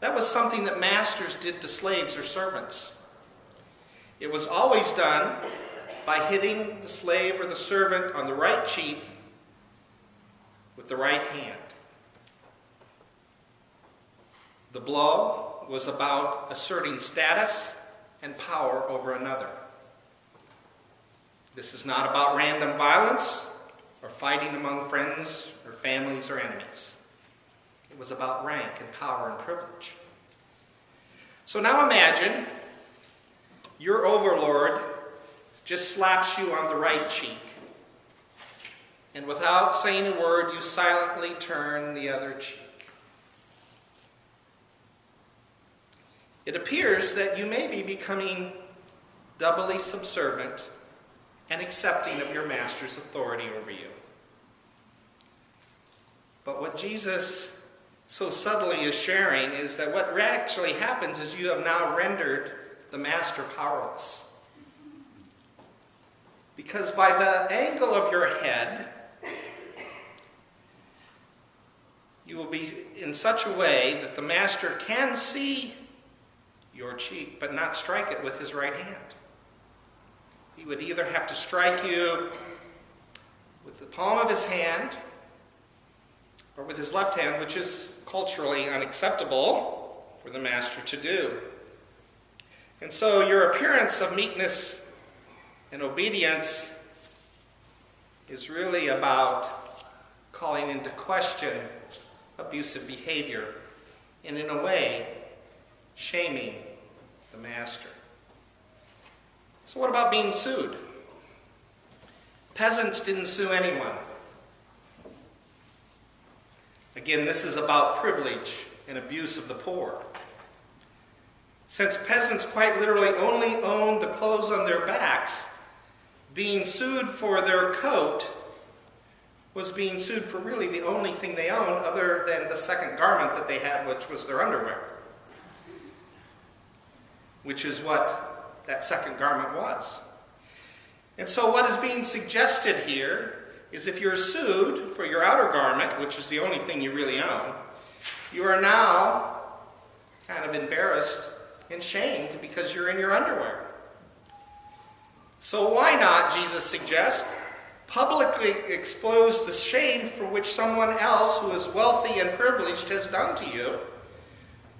That was something that masters did to slaves or servants. It was always done by hitting the slave or the servant on the right cheek with the right hand. The blow was about asserting status and power over another. This is not about random violence or fighting among friends or families or enemies. It was about rank and power and privilege. So now imagine your overlord just slaps you on the right cheek, and without saying a word, you silently turn the other cheek. It appears that you may be becoming doubly subservient and accepting of your master's authority over you. But what Jesus so subtly is sharing is that what actually happens is you have now rendered the master powerless. Because by the angle of your head, you will be in such a way that the master can see your cheek, but not strike it with his right hand. He would either have to strike you with the palm of his hand or with his left hand, which is culturally unacceptable for the master to do. And so your appearance of meekness and obedience is really about calling into question abusive behavior and, in a way, shaming the master. So what about being sued? Peasants didn't sue anyone. Again, this is about privilege and abuse of the poor. Since peasants quite literally only owned the clothes on their backs, being sued for their coat was being sued for really the only thing they owned other than the second garment that they had, which was their underwear, which is what that second garment was. And so what is being suggested here is if you're sued for your outer garment, which is the only thing you really own, you are now kind of embarrassed and shamed because you're in your underwear. So why not, Jesus suggests, publicly expose the shame for which someone else who is wealthy and privileged has done to you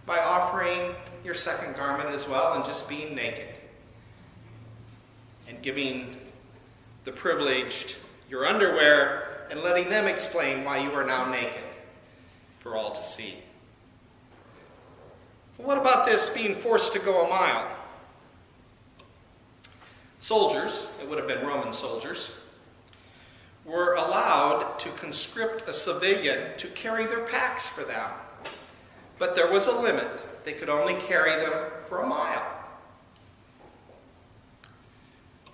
by offering your second garment as well and just being naked and giving the privileged your underwear and letting them explain why you are now naked for all to see. What about this being forced to go a mile? Soldiers, it would have been Roman soldiers, were allowed to conscript a civilian to carry their packs for them. But there was a limit. They could only carry them for a mile.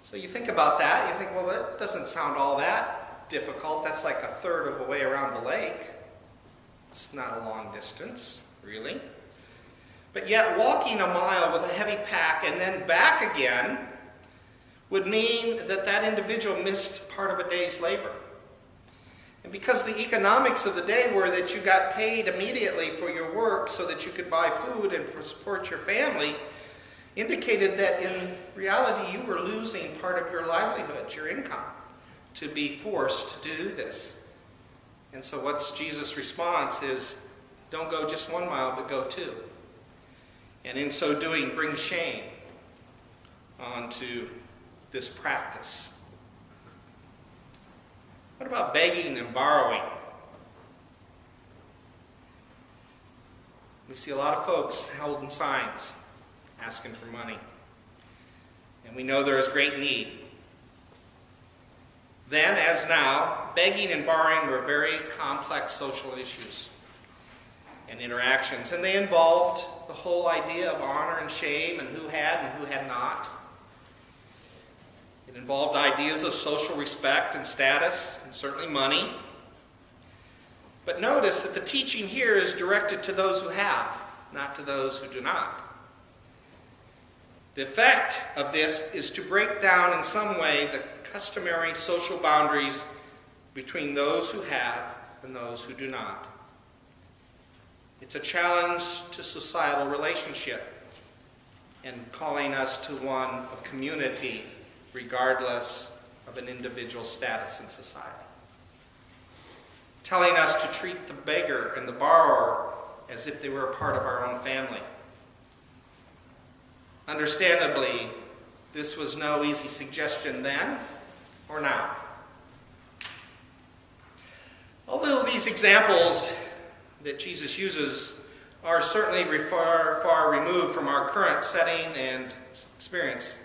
So you think about that, you think, well, that doesn't sound all that difficult. That's like a third of the way around the lake. It's not a long distance, really. But yet walking a mile with a heavy pack and then back again would mean that that individual missed part of a day's labor. And because the economics of the day were that you got paid immediately for your work so that you could buy food and support your family, indicated that in reality you were losing part of your livelihood, your income, to be forced to do this. And so what's Jesus' response is, don't go just 1 mile, but go 2. And in so doing, bring shame onto this practice. What about begging and borrowing? We see a lot of folks holding signs, asking for money. And we know there is great need. Then, as now, begging and borrowing were very complex social issues and interactions, and they involved the whole idea of honor and shame and who had not. It involved ideas of social respect and status, and certainly money. But notice that the teaching here is directed to those who have, not to those who do not. The effect of this is to break down in some way the customary social boundaries between those who have and those who do not. It's a challenge to societal relationship and calling us to one of community regardless of an individual's status in society. Telling us to treat the beggar and the borrower as if they were a part of our own family. Understandably, this was no easy suggestion then or now. Although these examples that Jesus uses are certainly far removed from our current setting and experience,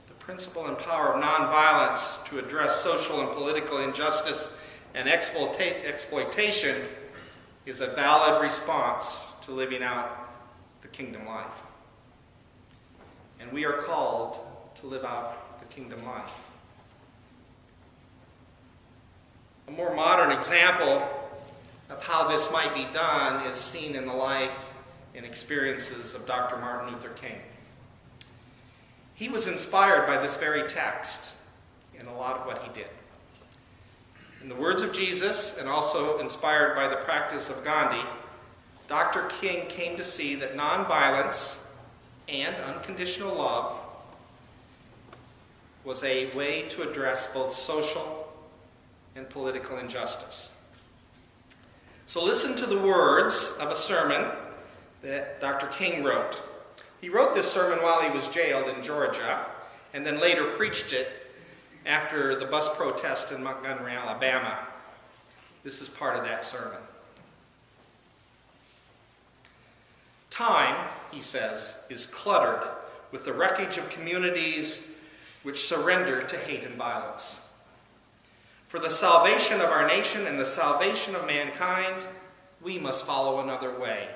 the principle and power of nonviolence to address social and political injustice and exploitation is a valid response to living out the kingdom life. And we are called to live out the kingdom life. A more modern example of how this might be done is seen in the life and experiences of Dr. Martin Luther King. He was inspired by this very text in a lot of what he did. In the words of Jesus, and also inspired by the practice of Gandhi, Dr. King came to see that nonviolence and unconditional love was a way to address both social and political injustice. So listen to the words of a sermon that Dr. King wrote. He wrote this sermon while he was jailed in Georgia, and then later preached it after the bus protest in Montgomery, Alabama. This is part of that sermon. Time, he says, is cluttered with the wreckage of communities which surrender to hate and violence. For the salvation of our nation and the salvation of mankind, we must follow another way.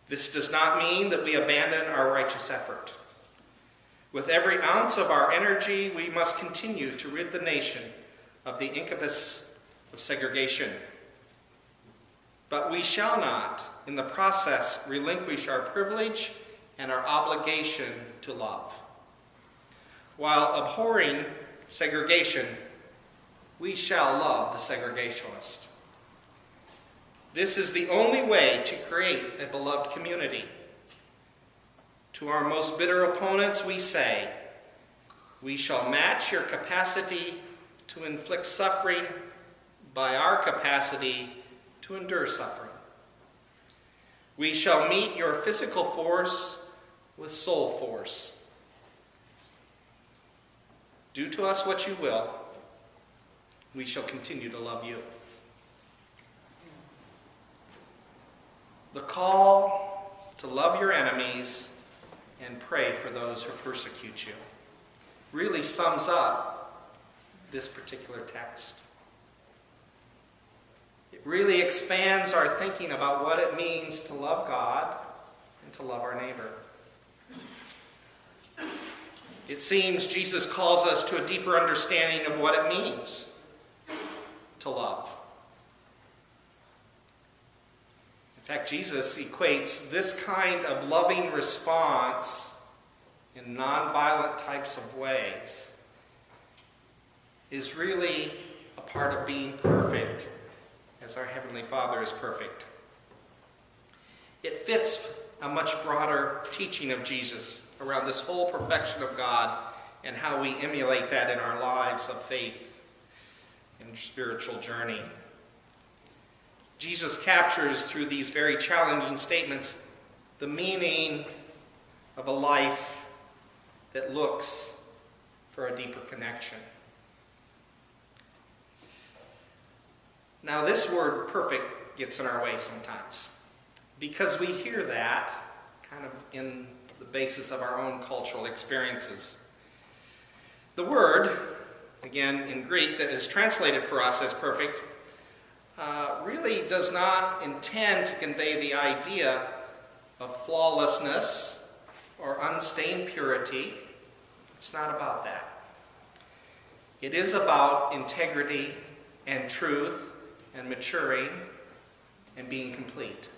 This does not mean that we abandon our righteous effort. With every ounce of our energy, we must continue to rid the nation of the incubus of segregation. But we shall not, in the process, relinquish our privilege and our obligation to love. While abhorring segregation, we shall love the segregationist. This is the only way to create a beloved community. To our most bitter opponents, we say, we shall match your capacity to inflict suffering by our capacity to endure suffering. We shall meet your physical force with soul force. Do to us what you will. We shall continue to love you. The call to love your enemies and pray for those who persecute you really sums up this particular text. It really expands our thinking about what it means to love God and to love our neighbor. It seems Jesus calls us to a deeper understanding of what it means to love. In fact, Jesus equates this kind of loving response in nonviolent types of ways is really a part of being perfect, as our Heavenly Father is perfect. It fits a much broader teaching of Jesus around this whole perfection of God and how we emulate that in our lives of faith and spiritual journey. Jesus captures through these very challenging statements the meaning of a life that looks for a deeper connection. Now, this word perfect gets in our way sometimes because we hear that kind of in the basis of our own cultural experiences. The word, again in Greek, that is translated for us as perfect, really does not intend to convey the idea of flawlessness or unstained purity. It's not about that. It is about integrity and truth and maturing and being complete.